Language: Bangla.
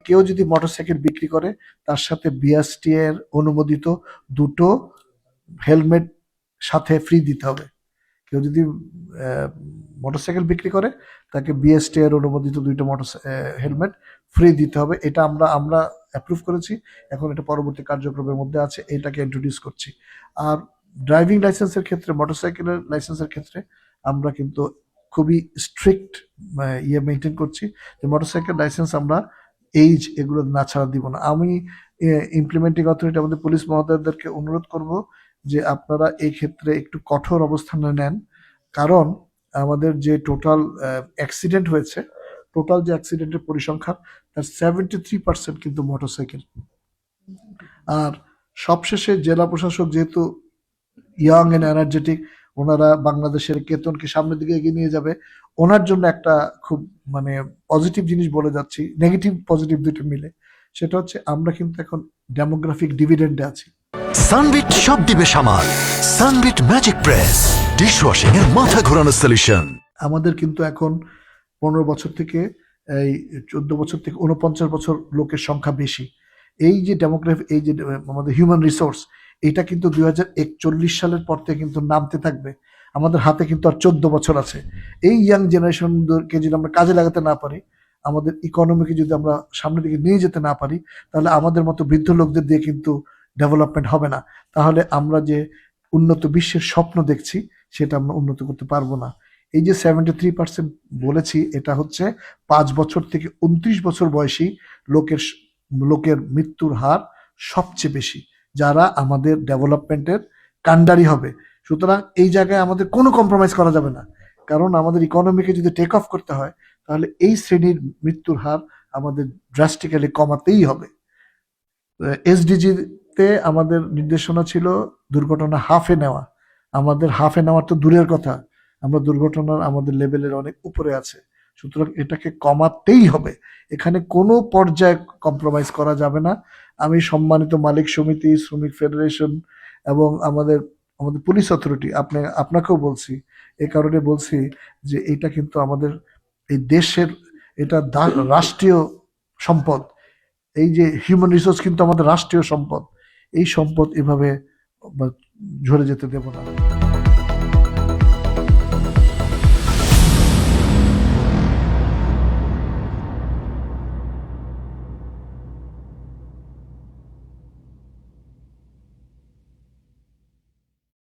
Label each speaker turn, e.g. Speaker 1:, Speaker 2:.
Speaker 1: কেউ যদি মোটরসাইকেল বিক্রি করে তার সাথে বিএসটি এর অনুমোদিত 2টো হেলমেট সাথে ফ্রি দিতে হবে। কেউ যদি মোটরসাইকেল বিক্রি করে তাকে বিএসটি এর অনুমোদিত 2টো হেলমেট ফ্রি দিতে হবে। এটা আমরা অ্যাপ্রুভ করেছি, এখন এটা পরবর্তী কার্যক্রমের মধ্যে আছে, এটাকে ইন্ট্রোডিউস করছি। আর ড্রাইভিং লাইসেন্সের ক্ষেত্রে, মোটরসাইকেলের লাইসেন্সের ক্ষেত্রে আমরা কিন্তু খুবই স্ট্রিক্ট মেনটেন করছি যে মোটরসাইকেল লাইসেন্স আমরা এইজ এগুলো না ছাড়া দিব না। আমি ইমপ্লিমেন্টিং অথরিটি আমাদের পুলিশ মহোদয়দেরকে অনুরোধ করব যে আপনারা এই ক্ষেত্রে একটু কঠোর অবস্থান নেন, কারণ আমাদের যে টোটাল অ্যাক্সিডেন্ট হয়েছে, টোটাল যে অ্যাক্সিডেন্টের পরিসংখ্যান তার 73% কিন্তু মোটরসাইকেল। আর সবশেষে জেলা প্রশাসক যেহেতু ইয়াং এন্ড এনার্জেটিক, ওনারা বাংলাদেশের কেতনকে সামনের দিকে এগিয়ে নিয়ে যাবে, ওনার জন্য একটা খুব পজিটিভ জিনিস বলে যাচ্ছি, নেগেটিভ পজিটিভ দুটো মিলে। সেটা হচ্ছে আমরা কিন্তু এখন ডেমোগ্রাফিক ডিভিডেন্ডে আছি।
Speaker 2: সানবিট সব দিবে সামাল। সানবিট ম্যাজিক প্রেস ডিশওয়াশিং এর মাথা ঘোরানো সলিউশন।
Speaker 1: আমাদের কিন্তু এখন 15 বছর থেকে 14 বছর থেকে 49 বছর লোকের সংখ্যা বেশি। এই যে ডেমোগ্রাফি, এই যে আমাদের হিউম্যান রিসোর্স, এটা কিন্তু 2041 সালের পর থেকে কিন্তু নামতে থাকবে। আমাদের হাতে কিন্তু আর 14 বছর আছে। এই ইয়াং জেনারেশনকে যদি আমরা কাজে লাগাতে না পারি, আমাদের ইকোনমিকে যদি আমরা সামনের দিকে নিয়ে যেতে না পারি, তাহলে আমাদের মতো বৃদ্ধ লোকদের দিয়ে কিন্তু ডেভেলপমেন্ট হবে না। তাহলে আমরা যে উন্নত বিশ্বের স্বপ্ন দেখছি সেটা আমরা উন্নত করতে পারবো না। এই যে 73% বলেছি, এটা হচ্ছে 5 বছর থেকে 29 বছর বয়সী লোকের মৃত্যুর হার সবচেয়ে বেশি, যারা আমাদের ডেভেলপমেন্টের কাণ্ডারি হবে। সুতরাং এই জায়গায় আমাদের কোনো কম্প্রোমাইজ করা যাবে না, কারণ আমাদের ইকোনমিকে যদি টেক অফ করতে হয় তাহলে এই শ্রেণীর মৃত্যুর হার আমাদের ড্রাস্টিক্যালি কমাতেই হবে। এসডিজিতে আমাদের নির্দেশনা ছিল দুর্ঘটনা হাফে নেওয়া। আমাদের হাফে নেওয়ার তো দূরের কথা, আমরা দুর্ঘটনার আমাদের লেভেলের অনেক উপরে আছে। সুতরাং এটাকে কমাতেই হবে, এখানে কোনো পর্যায়ে কম্প্রোমাইজ করা যাবে না। আমি সম্মানিত মালিক সমিতি, শ্রমিক ফেডারেশন এবং আমাদের পুলিশ অথরিটি, আপনাকেও বলছি, এ কারণে বলছি যে এটা কিন্তু আমাদের এই দেশের, এটা রাষ্ট্রীয় সম্পদ। এই যে হিউম্যান রিসোর্স কিন্তু আমাদের রাষ্ট্রীয় সম্পদ, এই সম্পদ এভাবে ঝরে যেতে দেব না।